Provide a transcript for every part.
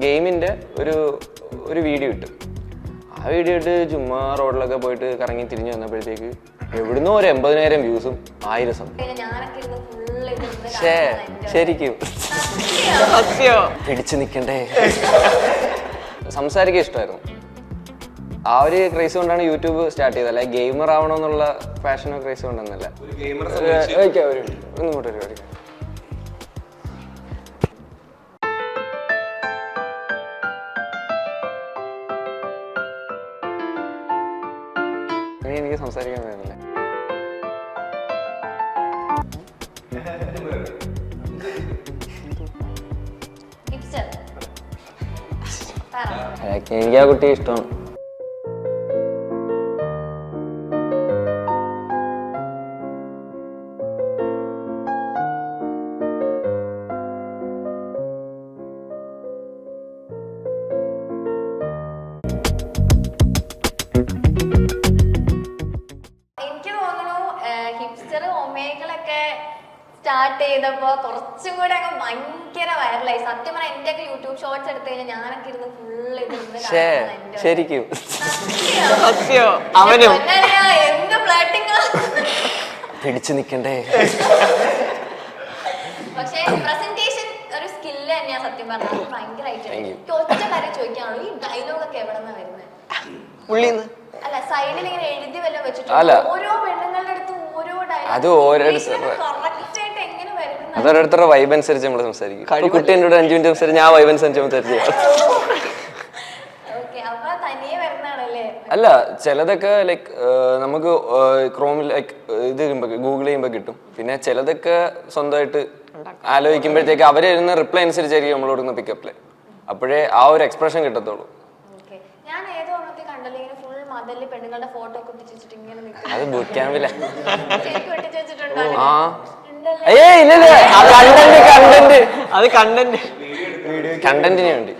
ഗെയിമിൻ്റെ ഒരു വീഡിയോ ഇട്ടു. ആ വീഡിയോ ഇട്ട് ചുമ്മാ റോഡിലൊക്കെ പോയിട്ട് കറങ്ങി തിരിഞ്ഞു വന്നപ്പോഴത്തേക്ക് എവിടുന്നോ ഒരു 80,000 വ്യൂസും 1000 സബ്. ശരിക്കും പിടിച്ചു നിൽക്കണ്ടേ. സംസാരിക്കാൻ ഇഷ്ടമായിരുന്നു. ആ ഒരു ക്രേസ് കൊണ്ടാണ് യൂട്യൂബ് സ്റ്റാർട്ട് ചെയ്തത്. അല്ലെ ഗെയിമർ ആവണമെന്നുള്ള പാഷനോ ക്രേസ് കൊണ്ടൊന്നല്ല. ഒന്നും കൂടെ പരിപാടി. എനിക്ക് സംസാരിക്കാൻ പറ്റില്ല. എനിക്ക് ആ കുട്ടിയെ ഇഷ്ടമാണ്. സ്റ്റാർട്ട് ചെയ്തപ്പോ കുറച്ചും കൂടെ അങ്ങ് ഭയങ്കര വൈറലായി. സത്യം പറഞ്ഞാൽ എന്റെ ഒക്കെ യൂട്യൂബ് ഷോർട്സ് എടുത്തു കഴിഞ്ഞാൽ ഞാനൊക്കെ ഇരുന്ന് ഫുള്ള് ശരിക്കും എന്ത് ഫ്ലർട്ടിങ് പിടിച്ചു നിൽക്കണ്ടേ. പക്ഷെ പ്രസന്റേഷൻ ഒരു സ്കില്ല് തന്നെയാ സത്യം പറഞ്ഞാൽ. ഭയങ്കരമായിട്ട് ഒറ്റ കാര്യം ചോദിക്കാനുള്ളൂ, ഈ ഡയലോഗ് ഒക്കെ എവിടെ നിന്നാ വരുന്നത്? അല്ല സൈഡിൽ ഇങ്ങനെ എഴുതി വല്ലതും വെച്ചിട്ടുണ്ട്. ഓരോ പെണ്ണുങ്ങളുടെ അടുത്ത് ഓരോ അതോരോരുത്തരുടെ വൈബ് അനുസരിച്ച് നമ്മൾ സംസാരിക്കും. കുട്ടി എന്നോട് 5 മിനിറ്റ് സംസാരിച്ച് ഞാൻ വൈബ് അനുസരിച്ച് സംസാരിച്ചു. അല്ല ചിലതൊക്കെ ലൈക്ക് നമുക്ക് ക്രോമിൽ ലൈക്ക് ഇത് ഗൂഗിൾ ചെയ്യുമ്പോൾ കിട്ടും. പിന്നെ ചിലതൊക്കെ സ്വന്തമായിട്ട് ആലോചിക്കുമ്പോഴത്തേക്ക് അവരെഴുതുന്ന റിപ്ലൈ അനുസരിച്ചായിരിക്കും നമ്മൾ കൊടുക്കുന്ന പിക്കപ്പില്. അപ്പോഴേ ആ ഒരു എക്സ്പ്രഷൻ കിട്ടത്തുള്ളൂ. അത് ബൂട്ട് ക്യാമ്പില. അത് കണ്ടന്റിന് വേണ്ടി.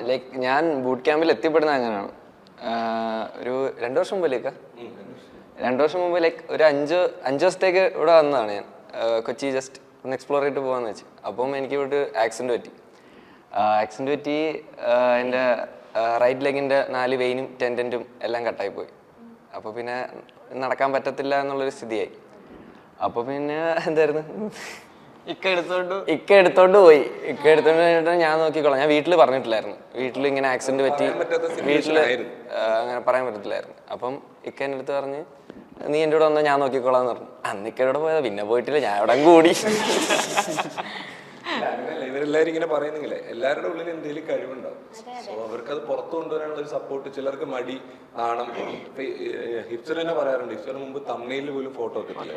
ലൈക്ക് ഞാൻ ബൂട്ട് ക്യാമ്പിൽ എത്തിപ്പെടുന്ന അങ്ങനെയാണ്. ഒരു 2 വർഷം മുമ്പിലേക്കാ 2 വർഷം മുമ്പ് ലൈക്ക് ഒരു 5 ദിവസത്തേക്ക് ഇവിടെ വന്നതാണ് ഞാൻ. കൊച്ചി ജസ്റ്റ് ഒന്ന് എക്സ്പ്ലോർ ചെയ്തിട്ട് പോകാന്ന് വെച്ച്. അപ്പം എനിക്ക് ഇവിടെ ആക്സിഡന്റ് പറ്റി. എൻ്റെ റൈറ്റ് ലെഗിൻ്റെ 4 വെയിനും ടെൻഡൻറ്റും എല്ലാം കട്ടായി പോയി. അപ്പോൾ പിന്നെ നടക്കാൻ പറ്റത്തില്ല എന്നുള്ളൊരു സ്ഥിതിയായി. അപ്പോൾ പിന്നെ എന്തായിരുന്നു, ഇക്ക എടുത്തോണ്ട് പോയി. ഇക്ക എടുത്തോണ്ട് കഴിഞ്ഞിട്ട് ഞാൻ നോക്കിക്കോളാം. ഞാൻ വീട്ടിൽ പറഞ്ഞിട്ടില്ലായിരുന്നു. വീട്ടിൽ ഇങ്ങനെ ആക്സിഡന്റ് പറ്റി വീട്ടിൽ അങ്ങനെ പറയാൻ പറ്റത്തില്ലായിരുന്നു. അപ്പം ഇക്ക എൻ്റെ അടുത്ത് പറഞ്ഞ് നീ എൻ്റെ കൂടെ വന്നാൽ ഞാൻ നോക്കിക്കോളാന്ന് പറഞ്ഞു. അന്ന് ഇക്ക ഇവിടെ പോയതാ. പിന്നെ പോയിട്ടില്ല, ഞാൻ ഇവിടെ കൂടി. ഇവരെല്ലാരും ഇങ്ങനെ പറയുന്നെങ്കിലേ എല്ലാവരുടെ ഉള്ളിൽ എന്തെങ്കിലും കഴിവുണ്ടാവും. സോ അവർക്ക് അത് പുറത്തു കൊണ്ടുവരാനുള്ള ഒരു സപ്പോർട്ട്. ചിലർക്ക് മടി, നാണം. ഹിപ്സ്റ്റർ തന്നെ പറയാറുണ്ട്, ഹിപ്സ്റ്ററിന് മുമ്പ് തമ്മയിൽ പോലും ഫോട്ടോ കിട്ടില്ല.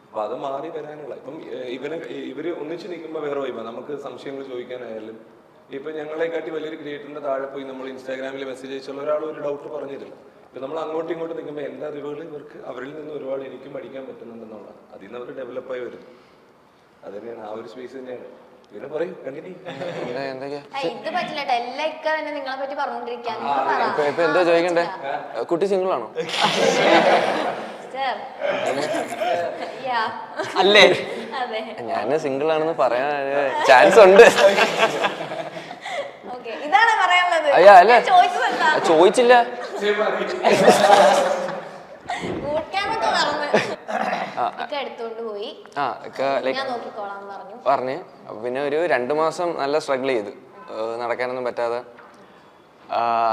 അപ്പൊ അത് മാറി വരാനുള്ള ഇപ്പം ഇവര് ഒന്നിച്ച് നിൽക്കുമ്പോൾ വേറെ വൈബാ. നമുക്ക് സംശയങ്ങൾ ചോദിക്കാനായാലും ഇപ്പൊ ഞങ്ങളെക്കാട്ടി വലിയൊരു ക്രിയേറ്ററിന്റെ താഴെ പോയി നമ്മൾ ഇൻസ്റ്റാഗ്രാമിൽ മെസ്സേജ് അയച്ചുള്ള ഒരാൾ ഒരു ഡൗട്ട് പറഞ്ഞിട്ടില്ല. ഇപ്പൊ നമ്മൾ അങ്ങോട്ടും ഇങ്ങോട്ടും നിൽക്കുമ്പോൾ എന്റെ അറിവുകൾ ഇവർക്ക് അവരിൽ നിന്ന് ഒരുപാട് എനിക്കും പഠിക്കാൻ പറ്റുന്നുണ്ടെന്നുള്ളതാണ്. അതിൽ നിന്ന് അവർ ഡെവലപ്പായി വരും. അത് തന്നെയാണ്, ആ ഒരു സ്പേസ് തന്നെയാണ്. പിന്നെ പറയും എന്താ ചോദിക്കണ്ടേ? കുട്ടി സിംഗിൾ ആണോ? അല്ലേ? ഞാൻ സിംഗിൾ ആണെന്ന് പറയാൻ ചാൻസ് ഉണ്ട്. അയ്യാ അല്ല ചോദിച്ചില്ല. പറഞ്ഞ് പിന്നെ ഒരു 2 മാസം നല്ല സ്ട്രഗിൾ ചെയ്തു, നടക്കാനൊന്നും പറ്റാതെ.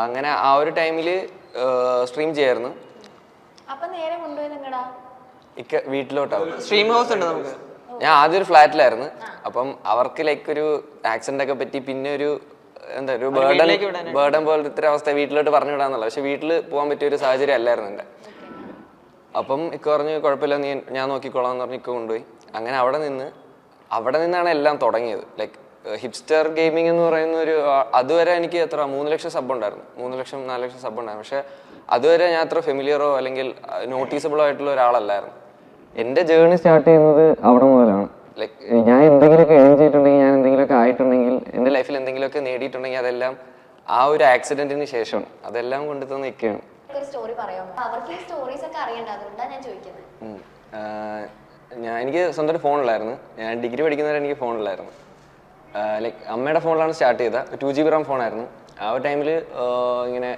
അങ്ങനെ ആ ഒരു ടൈമില് സ്ട്രീം ചെയ്യായിരുന്നു. വീട്ടിലോട്ടാവും. സ്ട്രീം ഹൗസ് ഉണ്ട് നമുക്ക്. ഞാൻ ആദ്യം ഒരു ഫ്ലാറ്റിലായിരുന്നു. അപ്പം അവർക്ക് ലൈക്ക് ഒരു ആക്സിഡന്റ് ഒക്കെ പറ്റി പിന്നെ ഒരു എന്താ ഒരു ബേർഡൻ പോലത്തെ അവസ്ഥ വീട്ടിലോട്ട് പറഞ്ഞു വിടാന്നുള്ള. പക്ഷെ വീട്ടിൽ പോകാൻ പറ്റിയ ഒരു സാഹചര്യം അല്ലായിരുന്നു എൻ്റെ. അപ്പം ഇക്ക പറഞ്ഞു കുഴപ്പമില്ല, ഞാൻ നോക്കിക്കോളാം എന്ന് പറഞ്ഞ് ഇക്ക കൊണ്ടുപോയി. അങ്ങനെ അവിടെ നിന്നാണ് എല്ലാം തുടങ്ങിയത്. ലൈക്ക് ഹിപ്സ്റ്റർ ഗെയിമിംഗ് എന്ന് പറയുന്ന ഒരു അതുവരെ എനിക്ക് എത്ര 3 ലക്ഷം സബ് ഉണ്ടായിരുന്നു. 3 ലക്ഷം 4 ലക്ഷം സബ് ഉണ്ടായിരുന്നു. പക്ഷെ അതുവരെ ഞാൻ അത്ര ഫെമിലിയറോ അല്ലെങ്കിൽ നോട്ടീസബിളോ ആയിട്ടുള്ള ഒരാളല്ലായിരുന്നു. എൻ്റെ ജേർണി സ്റ്റാർട്ട് ചെയ്യുന്നത് അവിടെ മുതലാണ്. ലൈക്ക് ഞാൻ എന്തെങ്കിലുമൊക്കെ ഏൺ ചെയ്തിട്ടുണ്ടെങ്കിൽ, ഞാൻ എന്തെങ്കിലുമൊക്കെ ആയിട്ടുണ്ടെങ്കിൽ, എൻ്റെ ലൈഫിൽ എന്തെങ്കിലുമൊക്കെ നേടിയിട്ടുണ്ടെങ്കിൽ അതെല്ലാം ആ ഒരു ആക്സിഡന്റിന് ശേഷമാണ്. അതെല്ലാം കൊണ്ടു തന്നെ ഇരിക്കുകയാണ്. എനിക്ക് സ്വന്തം ഫോണിലായിരുന്നു. ഞാൻ ഡിഗ്രി പഠിക്കുന്നവരെ എനിക്ക് ഫോണിലായിരുന്നു. ലൈക്ക് അമ്മയുടെ ഫോണിലാണ് സ്റ്റാർട്ട് ചെയ്തത്. 2 GB RAM ഫോണായിരുന്നു. ആ ഒരു ടൈമിൽ ഇങ്ങനെ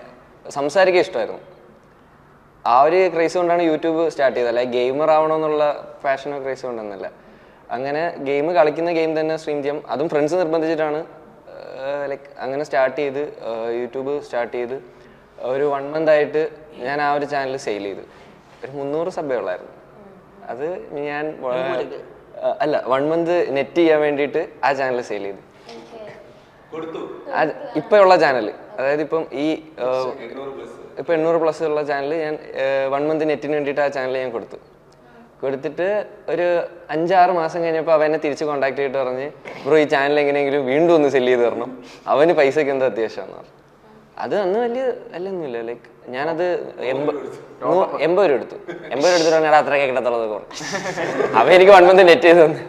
സംസാരിക്കാൻ ഇഷ്ടമായിരുന്നു. ആ ഒരു ക്രൈസ് കൊണ്ടാണ് യൂട്യൂബ് സ്റ്റാർട്ട് ചെയ്തത്. അല്ലെ ഗെയിമർ ആവണമെന്നുള്ള പാഷനോ ക്രൈസ് കൊണ്ടൊന്നുമല്ല. അങ്ങനെ ഗെയിം കളിക്കുന്ന ഗെയിം തന്നെ സ്ട്രീം ചെയ്യാം, അതും ഫ്രണ്ട്സ് നിർബന്ധിച്ചിട്ടാണ്. ലൈക്ക് അങ്ങനെ സ്റ്റാർട്ട് ചെയ്ത് യൂട്യൂബ് സ്റ്റാർട്ട് ചെയ്ത് ഒരു 1 month ആയിട്ട് ഞാൻ ആ ഒരു ചാനൽ സെയിൽ ചെയ്തു. ഒരു 300 സബ്ബേ ഉള്ളായിരുന്നു. അത് ഞാൻ അല്ല 1 month നെറ്റ് ചെയ്യാൻ വേണ്ടിയിട്ട് ആ ചാനൽ സെയിൽ ചെയ്തു. ഇപ്പം ഉള്ള ചാനൽ, അതായത് ഇപ്പം ഈ ഇപ്പം 800+ ഉള്ള ചാനൽ ഞാൻ 1 month നെറ്റിന് വേണ്ടിയിട്ട് ആ ചാനൽ ഞാൻ കൊടുത്തിട്ട് ഒരു 5-6 മാസം കഴിഞ്ഞപ്പോൾ അവനെ തിരിച്ച് കോൺടാക്ട് ചെയ്തിട്ട് പറഞ്ഞ് ബ്രോ ഈ ചാനൽ എങ്ങനെയെങ്കിലും വീണ്ടും ഒന്ന് സെല് ചെയ്ത് തരണം, അവന് പൈസയ്ക്ക് എന്താ അത്യാവശ്യമാണെന്ന് പറഞ്ഞു. അത് അന്ന് വലിയൊന്നുമില്ല. ലൈക്ക് ഞാനത് 80 രൂപ എടുത്തു. 80 രൂപ എടുത്തിട്ട് പറഞ്ഞാൽ അത്രയൊക്കെ കിട്ടത്തുള്ളത് പറഞ്ഞു. അവ എനിക്ക് 1 month നെറ്റ് ചെയ്ത് തന്നു.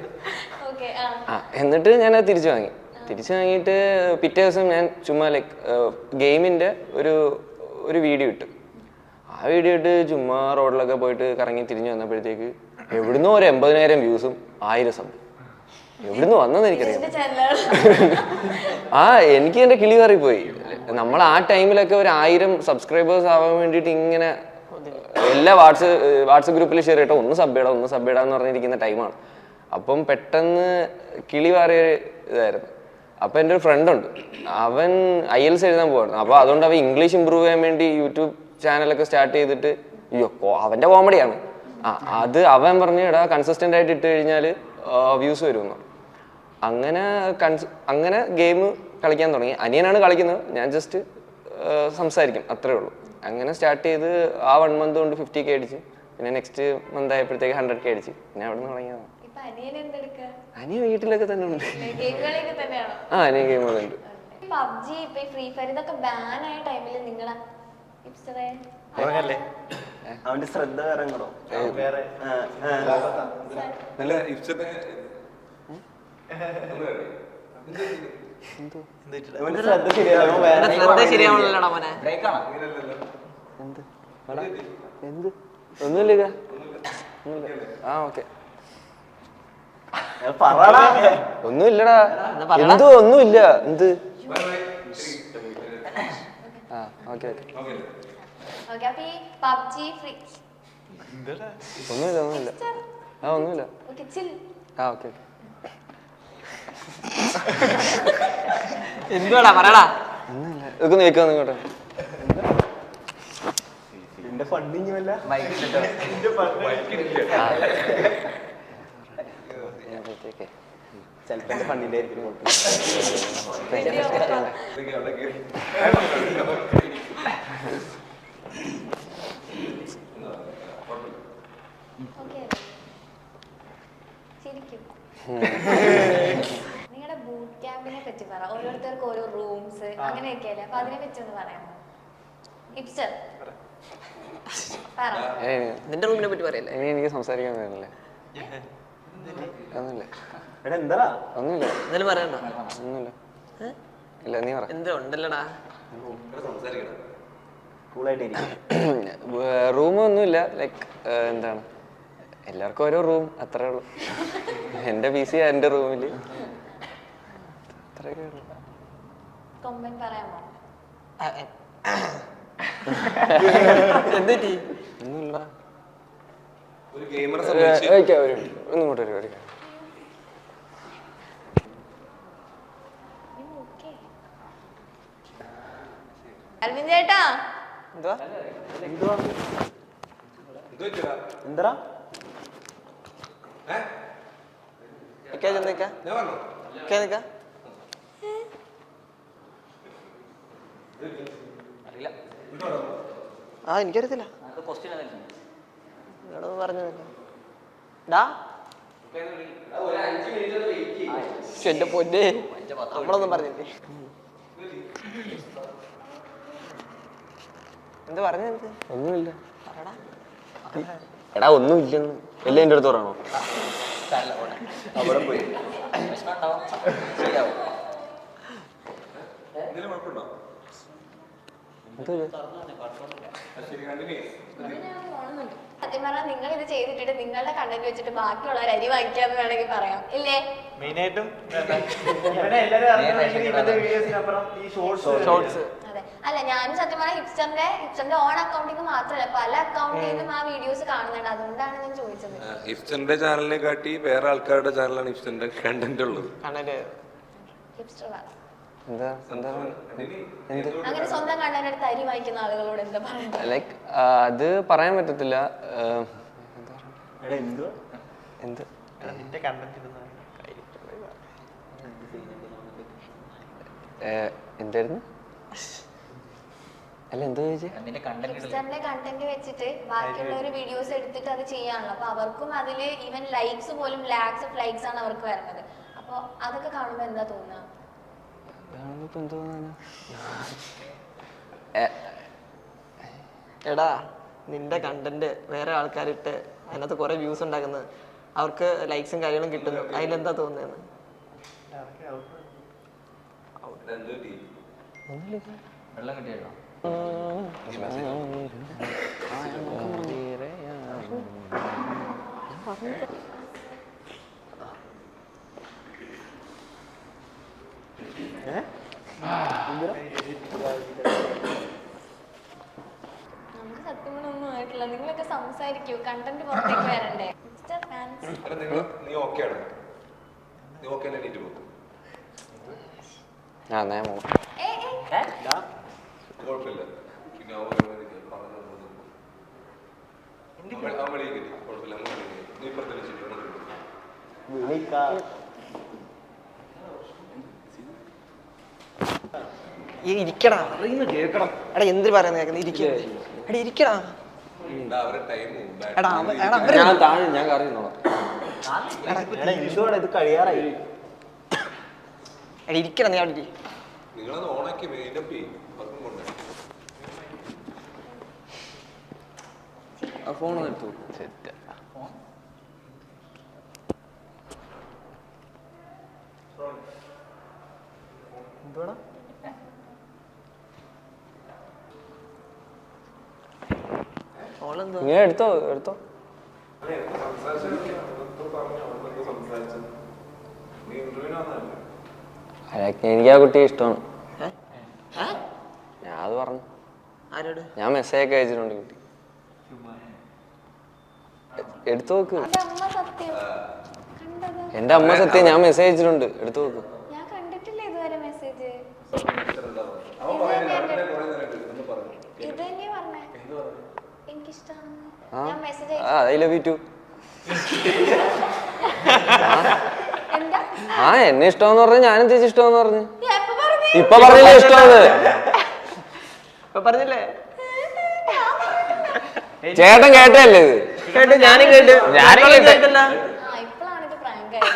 എന്നിട്ട് ഞാനത് തിരിച്ചു വാങ്ങിയിട്ട് പിറ്റേ ദിവസം ഞാൻ ചുമ്മാ ലൈക്ക് ഗെയിമിൻ്റെ ഒരു വീഡിയോ ഇട്ടു. ആ വീഡിയോ ഇട്ട് ചുമ്മാ റോഡിലൊക്കെ പോയിട്ട് കറങ്ങി തിരിഞ്ഞു വന്നപ്പോഴത്തേക്ക് എവിടുന്നോ ഒരു 80,000 വ്യൂസും 1000 സബ്. എവിടുന്ന് വന്നെന്ന് എനിക്കറിയാം. എനിക്ക് എൻ്റെ കിളി കയറിപ്പോയി. നമ്മൾ ആ ടൈമിലൊക്കെ ഒരു 1000 സബ്സ്ക്രൈബേഴ്സ് ആവാൻ വേണ്ടിയിട്ട് ഇങ്ങനെ എല്ലാ വാട്സപ്പ് ഗ്രൂപ്പിൽ ഷെയർ ചെയ്യട്ടോ ഒന്ന് സബ് ചെയ്യടാന്ന് പറഞ്ഞിരിക്കുന്ന ടൈമാണ്. അപ്പം പെട്ടെന്ന് കിളി മാറിയൊരു ഇതായിരുന്നു. അപ്പം എൻ്റെ ഒരു ഫ്രണ്ട് ഉണ്ട്, അവൻ IELTS എഴുതാൻ പോവാണ്. അപ്പോൾ അതുകൊണ്ട് അവൻ ഇംഗ്ലീഷ് ഇമ്പ്രൂവ് ചെയ്യാൻ വേണ്ടി യൂട്യൂബ് ചാനലൊക്കെ സ്റ്റാർട്ട് ചെയ്തിട്ട് അവൻ്റെ കോമഡിയാണ്. അത് അവൻ പറഞ്ഞു എടാ കൺസിസ്റ്റൻ്റ് ആയിട്ട് ഇട്ട് കഴിഞ്ഞാൽ വ്യൂസ് വരുമെന്ന്. അങ്ങനെ ഗെയിം കളിക്കാൻ തുടങ്ങി. അനിയനാണ് കളിക്കുന്നത്, ഞാൻ ജസ്റ്റ് സംസാരിക്കും, അത്രേ ഉള്ളൂ. അങ്ങനെ സ്റ്റാർട്ട് ചെയ്ത് ആ 1 month കൊണ്ട് 50K അടിച്ച്, പിന്നെ നെക്സ്റ്റ് മന്ത് ആയപ്പോഴത്തേക്ക് 100K അടിച്ച്, പിന്നെ അവിടെ നിന്ന് തുടങ്ങിയതാണ്. അനിയ വീട്ടിലൊക്കെ തന്നെ ഉണ്ട്. അനിയ ഗെയിം കളുണ്ട്. പബ്ജി ഫ്രീ ഫയർ ഇതൊക്കെ ബാൻ ആയ ടൈമിൽ നിങ്ങളെ അവന്റെ ശ്രദ്ധ വേറെ ഒന്നുമില്ല. ഓക്കെ ഒന്നുമില്ലടാ. ഒന്നുമില്ല. എന്ത് ഓക്കെ ഒന്നുമില്ല. ഒന്നുമില്ല. ഓക്കെ എന്തുവാടാ പറയടാ. ഇതൊക്കെ വെക്കാന്ന് കേട്ടോ. ചിലപ്പോ ഫണ്ടിന്റെ നിങ്ങളുടെ ബൂട്ട് ക്യാമ്പിനെ പറ്റി പറ. ഓരോരുത്തർക്ക് ഓരോ റൂംസ് അങ്ങനെയൊക്കെ അല്ലേ, അപ്പൊ അതിനെ പറ്റി ഒന്ന് പറയാമോ? നിന്റെ റൂമിനെ പറ്റി പറയല്ലേ? എനിക്ക് സംസാരിക്കാൻ പറ്റില്ലേ? ഒന്നുമില്ല. എന്തായാലും പറയണ്ട. ഒന്നുമില്ല. ഇല്ല നീ പറ. എന്താ ഉണ്ടല്ലടാ. റൂമൊന്നുമില്ല. ലൈക്ക് എന്താണ്, എല്ലാവർക്കും ഓരോ റൂം, അത്രേ ഉള്ളൂ. എൻ്റെ PC എൻ്റെ റൂമിൽ അത്രയൊക്കെ ഉള്ളു. എന്തി ഒന്നുമില്ല. ഒരു ഗെയിമറെ ഒന്നും കൂടെ ഒരു അൽവിൻ ചേട്ടാ എന്താ എനിക്കറിയത്തില്ല. പറഞ്ഞു എന്റെ പൊന്നെ നമ്മളൊന്നും പറഞ്ഞില്ലേ. എന്താ പറഞ്ഞ? ഒന്നുമില്ല. എടാ ഒന്നുമില്ലെന്ന് എല്ലാം എൻ്റെ അടുത്ത് പറയണോ? അവിടെ പോയി ശരി കണ്ടിന്യൂ സത്യം പറഞ്ഞാൽ നിങ്ങൾ ഇത് ചെയ്തിട്ട് നിങ്ങളുടെ കണ്ടന്റ് വെച്ചിട്ട് ബാക്കിയുള്ളവർ അരി വാങ്ങിക്കാന്ന് വേണമെങ്കിൽ പറയാം ഇല്ലേ? മെയിനായിട്ടും ഷോർട്സ്. അതെ, അല്ല ഞാനും സത്യം പറഞ്ഞാൽ ഹിപ്സ്റ്ററിന്റെ ഓൺ അക്കൗണ്ടിൽ മാത്രമല്ല പല അക്കൗണ്ടിൽ നിന്നും ആ വീഡിയോസ് കാണുന്നുണ്ട്, അതുകൊണ്ടാണ് ഞാൻ ചോദിച്ചത്. ഹിപ്സ്റ്ററിന്റെ ചാനലിനെ കാട്ടി വേറെ ആൾക്കാരുടെ ചാനലാണ് ഹിപ്സ്റ്ററിന്റെ കണ്ടന്റ് ഉള്ളത്. ഹിപ്സ്റ്റർ പറ. എന്താ അങ്ങനെ സ്വന്തം കണ്ടന്റ് എടുത്ത് അരി വാങ്ങിക്കുന്ന ആളുകളോട് എന്താ പറയുന്നത്? ലൈക്ക് അത് പറയാൻ പറ്റത്തില്ല. എന്ത് എന്തായിരുന്നു? അല്ല എന്താ ചോദിച്ചേ? ഹിപ്സ്റ്ററിന്റെ കണ്ടന്റ് വെച്ചിട്ട് ബാക്കിയുള്ളവർ വീഡിയോസ് എടുത്തിട്ട് അത് ചെയ്യാണല്ലോ, അപ്പൊ അവർക്കും അതില് ഈവൻ ലൈക്സ് പോലും ലാക്സ് ഓഫ് ലൈക്സ് ആണ് അവർക്ക് വരുന്നത്. അപ്പൊ അതൊക്കെ കാണുമ്പോ എന്താ തോന്നുക? എടാ നിന്റെ കണ്ടന്റ് വേറെ ആൾക്കാരിട്ട് അതിനകത്ത് കുറെ വ്യൂസ് ഉണ്ടാക്കുന്നത്, അവർക്ക് ലൈക്സും കാര്യങ്ങളും കിട്ടുന്നു, അതിലെന്താ തോന്നുന്നത്? വെള്ളം കിട്ടിയോ? നമുക്ക് സത്യം ഒന്നും ആയിട്ടില്ല, നിങ്ങളൊക്കെ സംസാരിക്കൂ, കണ്ടന്റ് പുറത്തേക്ക് വരണ്ടേ? നീ ഓക്കെ ആണ്? നീ ഓക്കെ അല്ലേ? നീറ്റ് പോകും കുഴപ്പമില്ല. പിന്നെ നീ ഇരിക്കടാ, എടാ എന്തിനു പറയുന്ന കേൾക്കുന്നത്? എടാ ഇരിക്കടാ. ഞാൻ താഴെ ഞാൻ കറിയുന്നോളാം. ഇത് കഴിയാറായി. എടാ ഇരിക്കടാ, നീ അവിടെ നിങ്ങളത് ഓണാക്കി മെയിനപ്പ് ചെയ്യും. ഫോൺ എടുത്തു സെറ്റ്. നീ എടുത്തോ എടുത്തോ. എനിക്ക് ആ കുട്ടിയെ ഇഷ്ടമാണ്. ഞാൻ അത് പറഞ്ഞു. ആരോട്? ഞാൻ മെസ്സേജ് ഒക്കെ അയച്ചിട്ടുണ്ട് കുട്ടി. എടുത്തു നോക്ക്. എന്റെ അമ്മ സത്യം, ഞാൻ മെസ്സേജ് അയച്ചിട്ടുണ്ട്, എടുത്തു നോക്ക്. ഞാൻ കണ്ടിട്ടില്ല ഇതുവരെ മെസ്സേജ്. ഇത് തന്നെയാ പറഞ്ഞേ എനിക്കിഷ്ടമാണ്. ഞാൻ message I love you too. എന്താ? എന്നെ ഇഷ്ടമെന്ന് പറഞ്ഞു, ഞാനും ചേച്ചി ഇഷ്ടമെന്ന് പറഞ്ഞു. എപ്പോ പറഞ്ഞു? ഇപ്പൊ പറഞ്ഞില്ലേ ഇഷ്ടമാണ്? പറഞ്ഞില്ലേ? ചേട്ടൻ കേട്ടല്ലേ ഇത്? കേട്ടു, ഞാനും കേട്ടു. ഞാനും കേട്ടില്ല. ഇപ്പോഴാണ് ഇത് പ്രാങ്ക് ആയത്.